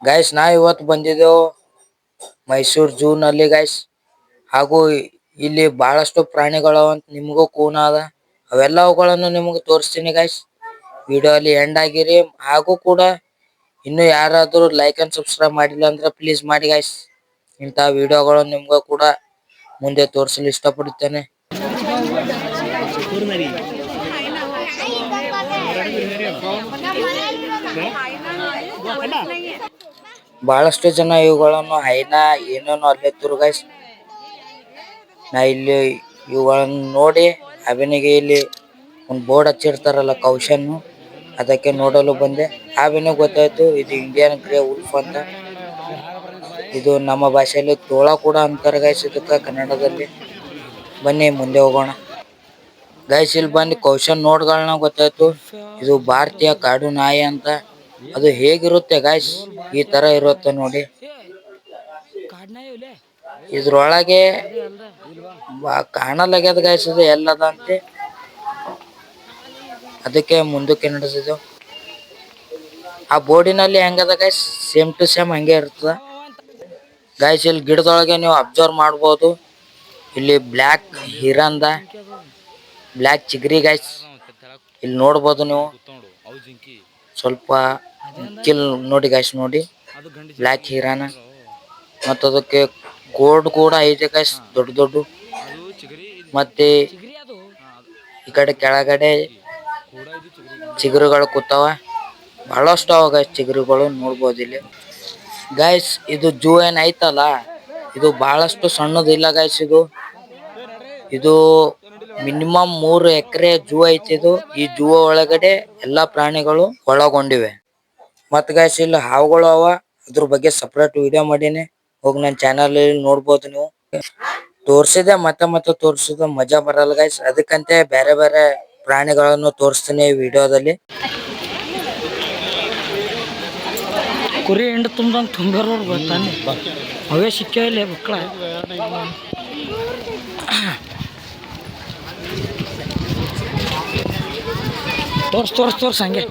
Guys ನಾ ಇವತ್ತು ಬಂದಿದ್ದೆವು Mysuru zoo ನಲ್ಲಿ ಗೈಸ್. ಹಾಗೂ ಇಲ್ಲಿ ಬಹಳಷ್ಟು ಪ್ರಾಣಿಗಳು ಅಂತ ನಿಮಗೂ ಕೂನ ಅದ. ಅವೆಲ್ಲವುಗಳನ್ನು ನಿಮಗೆ ತೋರಿಸ್ತೀನಿ ಗೈಸ್. ವಿಡಿಯೋ ಅಲ್ಲಿ ಎಂಡ್ ಆಗಿರಿ. ಹಾಗೂ ಕೂಡ ಇನ್ನು ಯಾರಾದರೂ ಲೈಕ್ ಅಂಡ್ ಸಬ್ಸ್ಕ್ರೈಬ್ ಮಾಡಿಲ್ಲ ಅಂದ್ರೆ ಪ್ಲೀಸ್ ಮಾಡಿ ಗೈಸ್. ಇಂಥ ವಿಡಿಯೋಗಳು ನಿಮ್ಗೂ ಕೂಡ ಮುಂದೆ ತೋರಿಸಲು ಇಷ್ಟಪಡುತ್ತೇನೆ. ಬಹಳಷ್ಟು ಜನ ಇವುಗಳನ್ನು ಹೈನಾ ಏನೇನೋ ಅಲ್ಲೆತ್ತರು ಗೈಸ್. ನಾ ಇಲ್ಲಿ ಇವುಗಳನ್ನು ನೋಡಿ ಅವಿನಿಗೆ ಇಲ್ಲಿ ಒಂದು ಬೋರ್ಡ್ ಹಚ್ಚಿರ್ತಾರಲ್ಲ ಕೌಶನ್, ಅದಕ್ಕೆ ನೋಡಲು ಬಂದೆ. ಅವಿನಿಗೆ ಗೊತ್ತಾಯ್ತು ಇದು ಇಂಡಿಯನ್ ಗ್ರೇ ವುಲ್ಫ್ ಅಂತ. ಇದು ನಮ್ಮ ಭಾಷೆಯಲ್ಲಿ ತೋಳ ಕೂಡ ಅಂತಾರೆ ಗೈಸ್ ಇದಕ್ಕೆ ಕನ್ನಡದಲ್ಲಿ. ಬನ್ನಿ ಮುಂದೆ ಹೋಗೋಣ ಗೈಸ್. ಇಲ್ಲಿ ಬಂದು ಕೌಶನ್ ನೋಡ್ಗಳನ್ನ ಗೊತ್ತಾಯ್ತು ಇದು ಭಾರತೀಯ ಕಾಡು ನಾಯಿ ಅಂತ. ಅದು ಹೇಗಿರುತ್ತೆ ಗೈಸ್, ಈ ತರ ಇರುತ್ತೆ ನೋಡಿ. ಇದ್ರೊಳಗೆ ಕಾಣಲಾಗ್ಯದ ಗೈಸ್ ಇದು ಎಲ್ಲದ ಅಂತೆ. ಅದಕ್ಕೆ ಮುಂದಕ್ಕೆ ನಡೆಸಿದೆವು. ಆ ಬೋರ್ಡಿನಲ್ಲಿ ಹೆಂಗದ ಗೈಸ್ ಸೇಮ್ ಟು ಸೇಮ್ ಹಂಗೆ ಇರ್ತದ ಗೈಸ್. ಇಲ್ಲಿ ಗಿಡದೊಳಗೆ ನೀವು ಅಬ್ಸರ್ವ್ ಮಾಡ್ಬೋದು. ಇಲ್ಲಿ ಬ್ಲ್ಯಾಕ್ ಹಿರಂದ ಬ್ಲ್ಯಾಕ್ ಚಿಗ್ರಿ ಗೈಸ್ ಇಲ್ಲಿ ನೋಡ್ಬೋದು ನೀವು. ಸ್ವಲ್ಪ ಕಿಲ್ ನೋಡಿ ಗೈಸ್, ನೋಡಿ ಬ್ಲ್ಯಾಕ್ ಹಿರಾನ. ಮತ್ತು ಅದಕ್ಕೆ ಗೋಲ್ಡ್ ಕೂಡ ಐತೆ ಗೈಸ್ ದೊಡ್ಡ ದೊಡ್ಡ. ಮತ್ತೆ ಈ ಕಡೆ ಕೆಳಗಡೆ ಚಿಗುರುಗಳು ಕೂತಾವ. ಬಹಳಷ್ಟು ಅವ ಗೈಸ್ ಚಿಗುರುಗಳು ನೋಡ್ಬೋದು ಇಲ್ಲಿ ಗೈಸ್. ಇದು ಝೂ ಏನ್ ಐತಲ್ಲ ಇದು ಬಹಳಷ್ಟು ಸಣ್ಣದಿಲ್ಲ ಗೈಸ್. ಇದು ಮಿನಿಮಮ್ 3 ಎಕರೆ ಝೂ ಐತಿ ಇದು. ಈ ಝೂ ಒಳಗಡೆ ಎಲ್ಲಾ ಪ್ರಾಣಿಗಳು ಒಳಗೊಂಡಿವೆ. ಮತ್ ಗೈಸ್ ಇಲ್ಲಿ ಹಾವುಗಳು ಅವ, ಅದ್ರ ಬಗ್ಗೆ ಸಪರೇಟ್ ವಿಡಿಯೋ ಮಾಡೀನಿ, ಹೋಗಿ ನನ್ನ ಚಾನಲ್ ಅಲ್ಲಿ ನೋಡ್ಬೋದು ನೀವು. ತೋರ್ಸಿದೆ ಮತ್ತೆ ತೋರ್ಸಿದ ಮಜಾ ಬರಲ್ಲ ಗೈಸ್. ಅದಕ್ಕಂತೆ ಬೇರೆ ಬೇರೆ ಪ್ರಾಣಿಗಳನ್ನು ತೋರಿಸ್ತೀನಿ ವಿಡಿಯೋದಲ್ಲಿ. ಕುರಿ ಹಿಂಡು ತುಂಬ್ದಂಗೆ ತುಂಬಿರೋರು ಬರ್ತಾನೆ, ಅವೇ ಸಿಕ್ಕವಿಲ್ಲ ಮಕ್ಕಳ. ತೋರ್ಸ್ ಹಂಗೆ.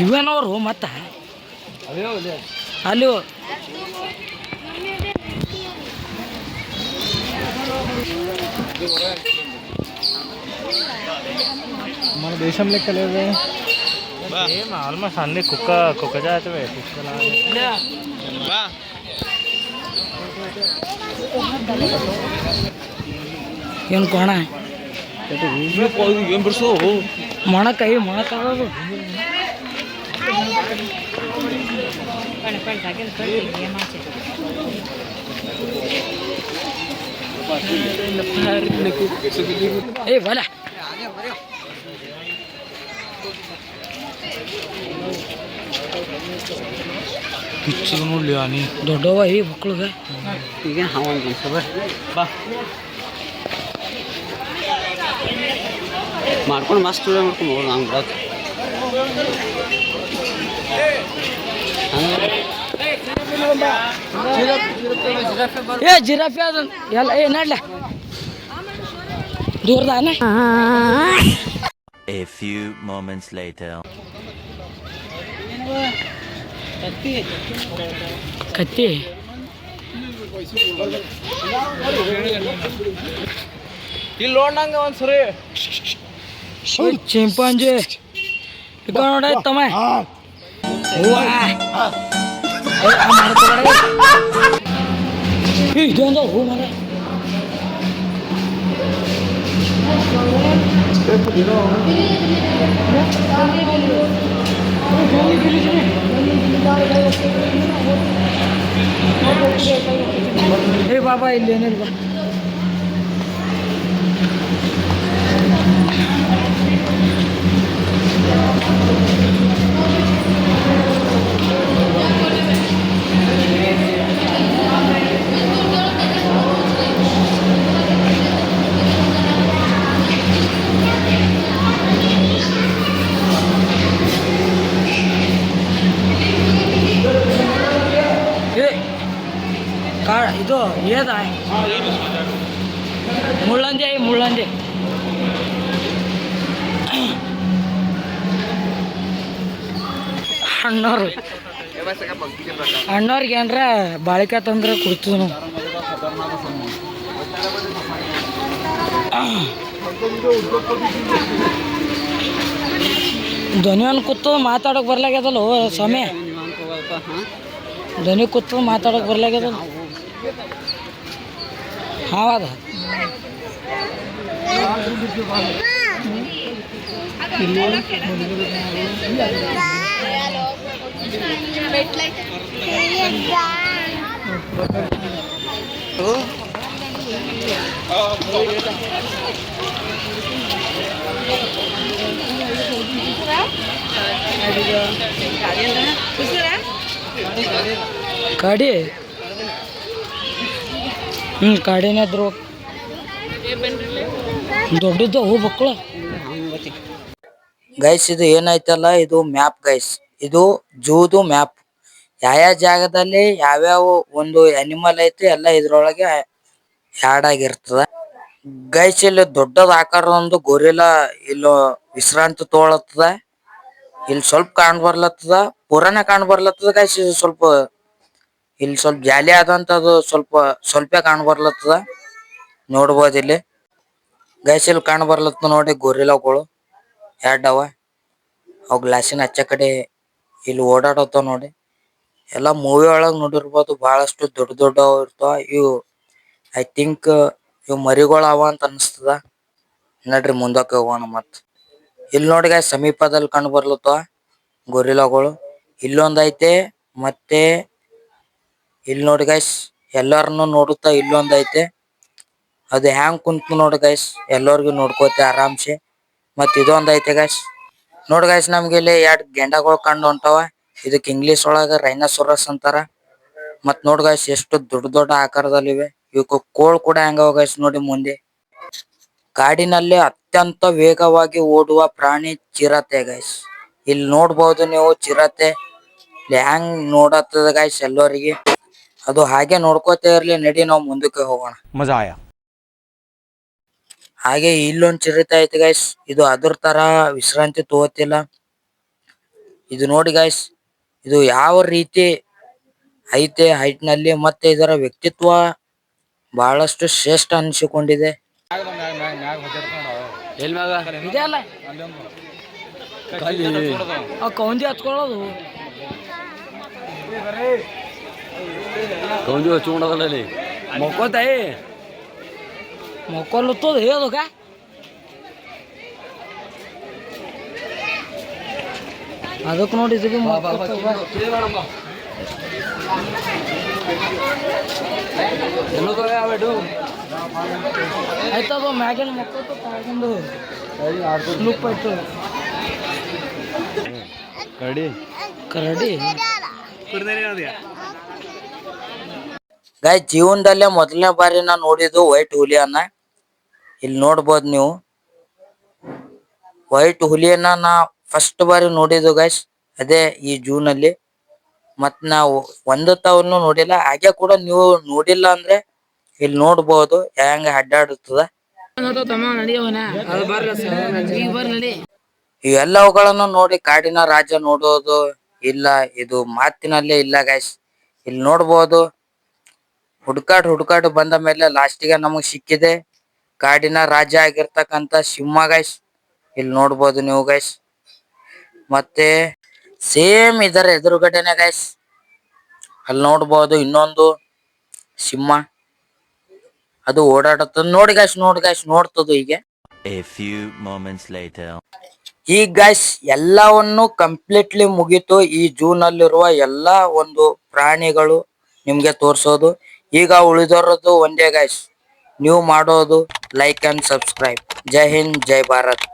ಇವೇನವ್ರು ಮತ್ತ ಅಲ್ಲಿ మన దేశం లెక్కలేదే. ఆల్మోస్ట్ అన్ని కుక్క జాతవే. ಏನು ಕೋಣ ಏನ್ ಬಿಡ್ಸು ಮೊಣಕಾಗೋದು. ಏ ಬಲ ಪಿಚ್ಚದ ನೋಡ್ಲಿ ಆನಿ ದೊಡ್ಡವ ಈ ಮಕ್ಕಳಿಗೆ. ಈಗ ಬಾ ಮಾಡ್ಕೊಂಡು ಮಸ್ತ್ ಮಾಡ್ಕೊಂಡು ಹೋಗೋದು ಹಂಗೆ ಬಿಡೋದು. ಏ ಜಿರಾಫಿ ಅದ ಎಲ್ಲ ಏ ನಡ್ಲೆ ದೂರದಾನೆ. A few moments later. ಕತ್ತಿ ಇಲ್ಲಿ ನೋಡಂಗ ಒಂದ್ಸರಿ ಚಿಂಪಾಂಜಿ ಈಗ ನೋಡ ತಮ್ಮ ಇದೊಂದು ಹೂ ಮರ. ಏ ಬಾಬಾ ಇಲ್ಲಿ ಏನಿಲ್ಲ ಬಾ. ಇದು ಏದ ಮುಳ್ಳಂದಿ ಅಣ್ಣವ್ರು ಅಣ್ಣವ್ರಿಗೆ ಏನ್ರ ಬಾಳಿಕೆ ತಂದ್ರೆ ಕೊಡ್ತೀವಿ ನಾವು. ಧ್ವನಿ ಒಂದು ಕೂತು ಮಾತಾಡೋಕೆ ಬರ್ಲಾಗ್ಯದಲ್ಲ ಸಮಯ. ಧ್ವನಿ ಕೂತು ಮಾತಾಡೋಕೆ ಬರ್ಲಾಗ್ಯದಲ್ಲ. ಹೌದ ಕಾಡಿ ಕಾಡಿನ ಇದ್ರು ದೊಡ್ಡದು ಹೂ ಮಕ್ಕಳು. ಗೈಸ್ ಇದು ಏನೈತಲ್ಲ ಇದು ಮ್ಯಾಪ್ ಗೈಸ್. ಇದು ಜೂದು ಮ್ಯಾಪ್. ಯಾವ ಜಾಗದಲ್ಲಿ ಯಾವ್ಯಾವ ಒಂದು ಅನಿಮಲ್ ಐತಿ ಎಲ್ಲ ಇದ್ರೊಳಗೆ ಆ್ಯಡ್ ಆಗಿರ್ತದ ಗೈಸ್. ಇಲ್ಲಿ ದೊಡ್ಡದ ಆಕಾರ ಒಂದು ಗೊರಿಲ್ಲಾ ಇಲ್ಲಿ ವಿಶ್ರಾಂತಿ ತಗೊಳತ್ತದ. ಇಲ್ಲಿ ಸ್ವಲ್ಪ ಕಾಣ್ ಬರ್ಲತ್ತದ, ಪುರಾನೆ ಕಾಣ್ ಬರ್ಲತ್ತದ ಗೈಸ್. ಇದು ಸ್ವಲ್ಪ ಇಲ್ಲಿ ಸ್ವಲ್ಪ ಜಾಲಿ ಆದಂತದು ಸ್ವಲ್ಪ ಕಾಣ್ ಬರ್ಲತ್ತದ, ನೋಡ್ಬೋದು ಇಲ್ಲಿ ಗೈಸ್. ಇಲ್ಲಿ ಕಾಣ್ ಬರ್ಲತ್ತದ ನೋಡಿ ಗೊರಿಲ್ಲಾಗಳು ಎರಡ್ ಅವ. ಅವ್ ಗ್ಲಾಸಿನ ಹಚ್ಚ ಕಡೆ ಇಲ್ಲಿ ಓಡಾಡತ್ತಾವ ನೋಡಿ. ಎಲ್ಲಾ ಮೂವಿ ಒಳಗ್ ನೋಡಿರ್ಬೋದು, ಬಹಳಷ್ಟು ದೊಡ್ಡ ದೊಡ್ಡ ಇರ್ತಾವ ಇವು. ಐ ಥಿಂಕ್ ಇವ್ ಮರಿಗಳು ಅವ ಅಂತ ಅನಿಸ್ತದ. ನಡ್ರಿ ಮುಂದಕ್ಕೆ ಹೋಗೋಣ ಮತ್. ಇಲ್ಲಿ ನೋಡಿ ಗೈಸ್ ಸಮೀಪದಲ್ಲಿ ಕಂಡು ಬರ್ಲತ್ತವ ಗೊರಿಲ್ಲಾಗಳು. ಇಲ್ಲೊಂದ್ ಐತೆ, ಮತ್ತೆ ಇಲ್ಲಿ ನೋಡಿ ಗೈಸ್ ಎಲ್ಲಾರನ್ನು ನೋಡುತ್ತಾ ಇಲ್ಲೊಂದ್ ಐತೆ. ಅದು ಹ್ಯಾಂಗ್ ಕುಂತ ನೋಡಿ ಗೈಸ್, ಎಲ್ಲರಿಗೂ ನೋಡ್ಕೋತೆ ಆರಾಮ್ಸೆ. ಮತ್ ಇದೊಂದ್ ಐತೆ ಗೈಸ್. ನೋಡ್ ಗೈಸ್ ನಮ್ಗೆ ಇಲ್ಲಿ ಎರಡ್ ಗೆಂಡಗಳು ಕಂಡು ಹೊಂಟಾವ. ಇದಕ್ ಇಂಗ್ಲಿಷ್ ಒಳಗ ರೈನೋಸರಸ್ ಅಂತಾರ. ಮತ್ ನೋಡ್ ಗೈಸ್ ಎಷ್ಟು ದೊಡ್ಡ ದೊಡ್ಡ ಆಕಾರದಲ್ಲಿವೆ. ಇವಕ್ಕೆ ಕೋಳ್ ಕೂಡ ಹೆಂಗವ ಗೈಸ್ ನೋಡಿ ಮುಂದೆ. ಕಾಡಿನಲ್ಲಿ ಅತ್ಯಂತ ವೇಗವಾಗಿ ಓಡುವ ಪ್ರಾಣಿ ಚಿರತೆ ಗೈಸ್. ಇಲ್ಲಿ ನೋಡ್ಬಹುದು ನೀವು ಚಿರತೆ ಹ್ಯಾಂಗ್ ನೋಡತ್ತದ ಗೈಸ್ ಎಲ್ಲರಿಗೆ. ಅದು ಹಾಗೆ ನೋಡ್ಕೋತಾ ಇರ್ಲಿ, ನಡಿ ನಾವು ಮುಂದಕ್ಕೆ ಹೋಗೋಣ. ಮಜಾ ಆಯಾ. ಹಾಗೆ ಇಲ್ಲೊಂದ್ ಚಿರತೆ ಐತಿ ಗೈಸ್. ಇದು ಅದ್ರ ತರ ವಿಶ್ರಾಂತಿ ತಗೋತಿಲ್ಲ. ಇದು ನೋಡಿ ಗೈಸ್, ಇದು ಯಾವ ರೀತಿ ಐತೆ ಹೈಟ್ ನಲ್ಲಿ, ಮತ್ತೆ ಇದರ ವ್ಯಕ್ತಿತ್ವ ಬಹಳಷ್ಟು ಶ್ರೇಷ್ಠ ಅನಿಸಿಕೊಂಡಿದೆ. ಇದೆ ಅಲ್ಲ ಕೌಂದಿ ಹಚ್ಕೊಳ್ಳೋದು. ಕೌಂದಿ ಹಚ್ಕೊಂಡದಲ್ಲಿ ಮಕ್ಕೋತಾಯಿ ಮೊಕ್ಕೊಲ್ಲುತ್ತದ ಹೇಳೋಗ. ಅದಕ್ಕೆ ನೋಡಿ ಇದಕ್ಕೆ ಆಯ್ತದ ಮ್ಯಾಗಿನ ಮಕ್ಕಳು ತಗೊಂಡು ಲುಪ್ ಆಯ್ತು. ಕರಡಿ ಕರಡಿ ಗಾಯ್ ಜೀವನದಲ್ಲೇ ಮೊದಲನೇ ಬಾರಿ ನಾ ನೋಡಿದ್ದು ವೈಟ್ ಹುಲಿಯನ್ನ. ಇಲ್ಲಿ ನೋಡ್ಬೋದು ನೀವು ವೈಟ್ ಹುಲಿಯನ್ನ ನಾ ಫಸ್ಟ್ ಬಾರಿ ನೋಡಿದ್ದು ಗೈಸ್ ಅದೇ ಈ ಜೂನ್ ಅಲ್ಲಿ. ಮತ್ ನಾವು ಒಂದು ತಾವನ್ನು ನೋಡಿಲ್ಲ. ಹಾಗೆ ಕೂಡ ನೀವು ನೋಡಿಲ್ಲ ಅಂದ್ರೆ ಇಲ್ಲಿ ನೋಡ್ಬೋದು ಹೆಂಗ ಅಡ್ಡಾಡುತ್ತದ. ಇವೆಲ್ಲವುಗಳನ್ನು ನೋಡಿ ಕಾಡಿನ ರಾಜ ನೋಡೋದು ಇಲ್ಲ, ಇದು ಮಾತಿನಲ್ಲೇ ಇಲ್ಲ ಗೈಸ್. ಇಲ್ಲಿ ನೋಡ್ಬೋದು ಹುಡ್ಕಾಡ್ ಬಂದ ಮೇಲೆ ಲಾಸ್ಟಿಗೆ ನಮಗ್ ಸಿಕ್ಕಿದೆ ಕಾಡಿನ ರಾಜ ಆಗಿರ್ತಕ್ಕಂತ ಸಿಂಹ ಗೈಸ್. ಇಲ್ಲಿ ನೋಡ್ಬೋದು ನೀವು ಗೈಸ್. ಮತ್ತೆ ಸೇಮ್ ಇದರ ಎದುರುಗಡೆನೆ ಗೈಸ್ ಅಲ್ಲಿ ನೋಡ್ಬೋದು ಇನ್ನೊಂದು ಸಿಂಹ, ಅದು ಓಡಾಡುತ್ತ ನೋಡಿ ಗೈಸ್. ನೋಡ್ತದ ಹೀಗೆ. A few moments later. ಈಗ ಗೈಸ್ ಎಲ್ಲವನ್ನು ಕಂಪ್ಲೀಟ್ಲಿ ಮುಗೀತು. ಈ ಜೂನ್ ಅಲ್ಲಿರುವ ಎಲ್ಲಾ ಒಂದು ಪ್ರಾಣಿಗಳು ನಿಮ್ಗೆ ತೋರ್ಸೋದು. ಈಗ ಉಳಿದೋರದು ಒಂದೇ ಗೈಸ್, ನೀವು ಮಾಡೋದು like and subscribe. Jai Hind, Jai Bharat.